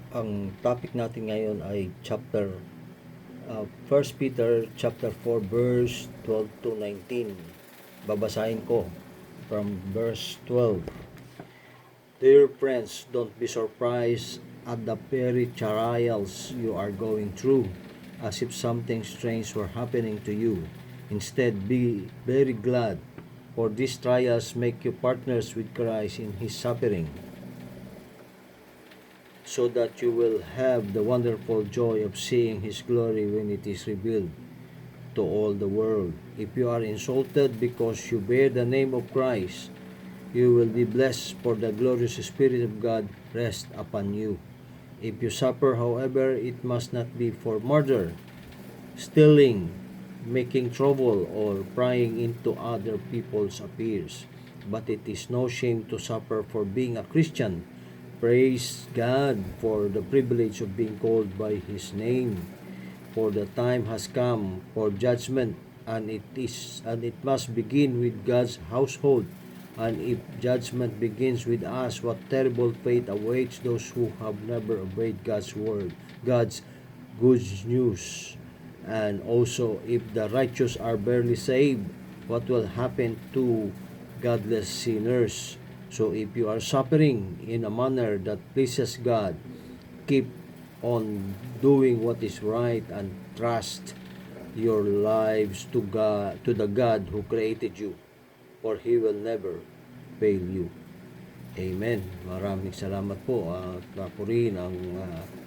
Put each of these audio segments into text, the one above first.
Ang topic natin ngayon ay chapter 1 Peter chapter 4 verse 12 to 19. Babasahin ko from verse 12. Dear friends, don't be surprised at the very trials you are going through, as if something strange were happening to you. Instead, be very glad, for these trials make you partners with Christ in His suffering, so that you will have the wonderful joy of seeing His glory when it is revealed to all the world. If you are insulted because you bear the name of Christ, you will be blessed, for the glorious Spirit of God rests upon you. If you suffer, however, it must not be for murder, stealing, making trouble, or prying into other people's affairs. But it is no shame to suffer for being a Christian. Praise God for the privilege of being called by His name. For the time has come for judgment, and it must begin with God's household. And if judgment begins with us, what terrible fate awaits those who have never obeyed God's word, God's good news. And also, if the righteous are barely saved, what will happen to godless sinners? So if you are suffering in a manner that pleases God, keep on doing what is right and trust your lives to God, to the God who created you, for He will never fail you. Amen. Maraming salamat po at papurihin ang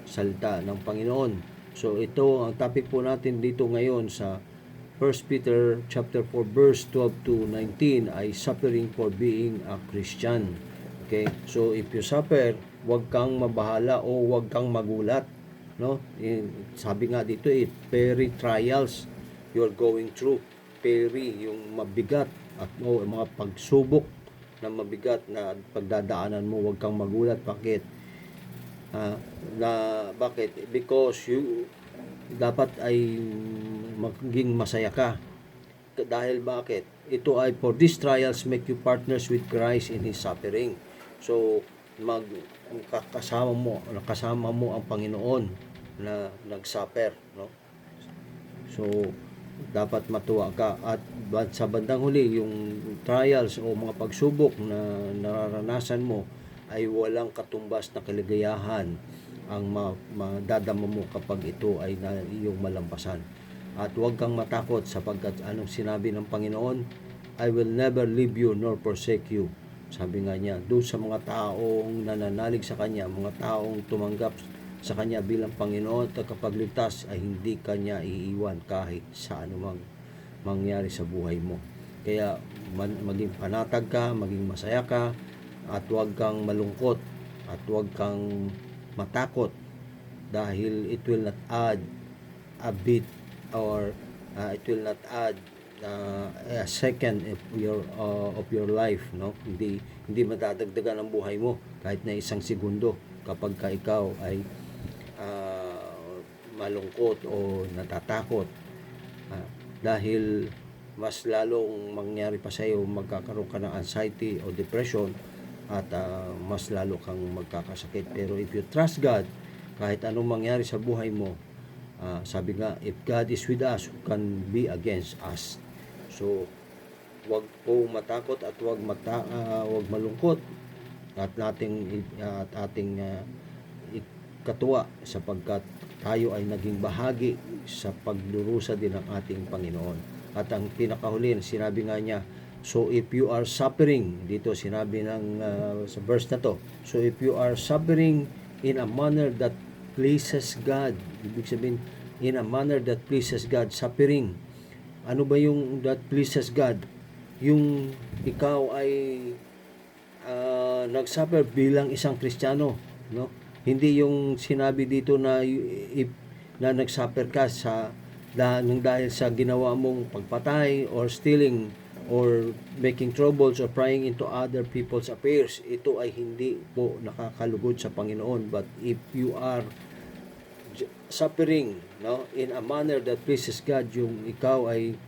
salita ng Panginoon. So ito ang topic po natin dito ngayon sa 1 Peter chapter 4 verse 12 to 19 ay suffering for being a Christian. Okay? So if you suffer, huwag kang mabahala o huwag kang magulat, no? Sabi nga dito very trials you're going through. Very yung mabigat at mga pagsubok na mabigat na pagdadaanan mo, huwag kang magulat. Bakit? Bakit? Because you dapat ay maging masaya ka. Dahil bakit? Ito ay for these trials make you partners with Christ in His suffering. So kasama mo ang Panginoon na nagsuffer, no? So dapat matuwa ka, at sa bandang huli yung trials o mga pagsubok na nararanasan mo ay walang katumbas na kaligayahan ang madadama mo kapag ito ay iyong malampasan. At huwag kang matakot, sapagkat anong sinabi ng Panginoon, I will never leave you nor forsake you. Sabi nga niya doon sa mga taong nananalig sa Kanya, mga taong tumanggap sa Kanya bilang Panginoon at tagapagligtas, ay hindi Kanya iiwan kahit sa anumang mangyari sa buhay mo. Kaya maging panatag ka, maging masaya ka, at huwag kang malungkot at huwag kang matakot, dahil it will not add a bit or it will not add a second of your life, no? Hindi madadagdagan ang buhay mo kahit na isang segundo kapag ka ikaw ay malungkot o natatakot, dahil mas lalong mangyari pa sa iyo, magkakaroon ka ng anxiety o depression, at mas lalo kang magkakasakit. Pero if you trust God, kahit anong mangyari sa buhay mo, sabi nga, if God is with us, who can be against us? So wag po matakot at wag malungkot, at ating katuwa, sapagkat tayo ay naging bahagi sa pagdurusa din ng ating Panginoon. At ang pinakahuli, sinabi nga niya, so if you are suffering, dito sinabi ng sa verse na to, so if you are suffering in a manner that pleases God, ibig sabihin, in a manner that pleases God, suffering. Ano ba yung that pleases God? Yung ikaw ay nagsuffer bilang isang Kristiyano, no? Hindi yung sinabi dito na nagsuffer ka dahil sa ginawa mong pagpatay or stealing or making troubles or prying into other people's affairs. Ito ay hindi po nakakalugod sa Panginoon. But if you are suffering, no, in a manner that pleases God, yung ikaw ay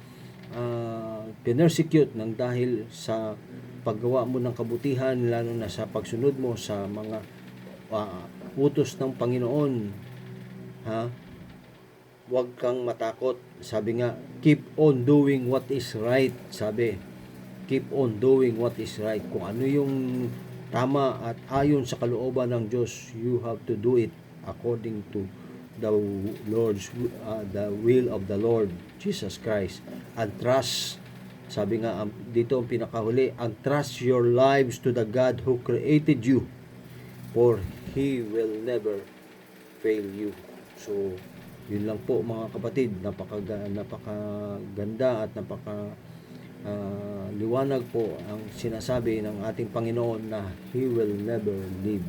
pinersecute ng dahil sa paggawa mo ng kabutihan, lalo na sa pagsunod mo sa mga utos ng Panginoon. Ha? Huwag kang matakot. Sabi nga, keep on doing what is right. Sabi, keep on doing what is right. Kung ano yung tama at ayon sa kalooban ng Diyos, you have to do it according to the the will of the Lord Jesus Christ. And trust, sabi nga dito ang pinakahuli, and trust your lives to the God who created you, for He will never fail you. So, yun lang po mga kapatid, napakaganda at liwanag po ang sinasabi ng ating Panginoon na He will never leave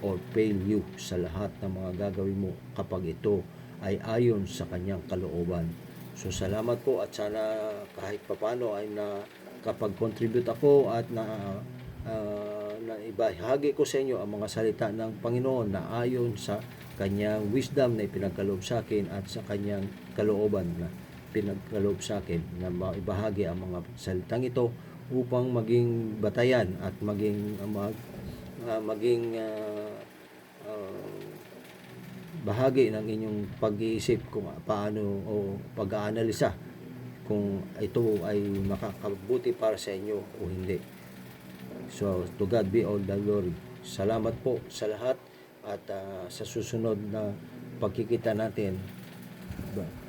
or fail you sa lahat ng mga gagawin mo kapag ito ay ayon sa kanyang kalooban. So salamat po, at sana kahit papano ay nakapag-contribute ako at na ibahagi ko sa inyo ang mga salita ng Panginoon na ayon sa kanyang wisdom na ipinagkaloob sa akin at sa kanyang kalooban na pinagkaloob sa akin, na maibahagi ang mga salitang ito upang maging batayan at maging bahagi ng inyong pag-iisip kung paano o pag-aanalisa kung ito ay makakabuti para sa inyo o hindi. So, to God be all the glory. Salamat po sa lahat, at sa susunod na pagkikita natin,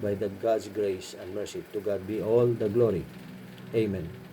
by the God's grace and mercy, to God be all the glory. Amen.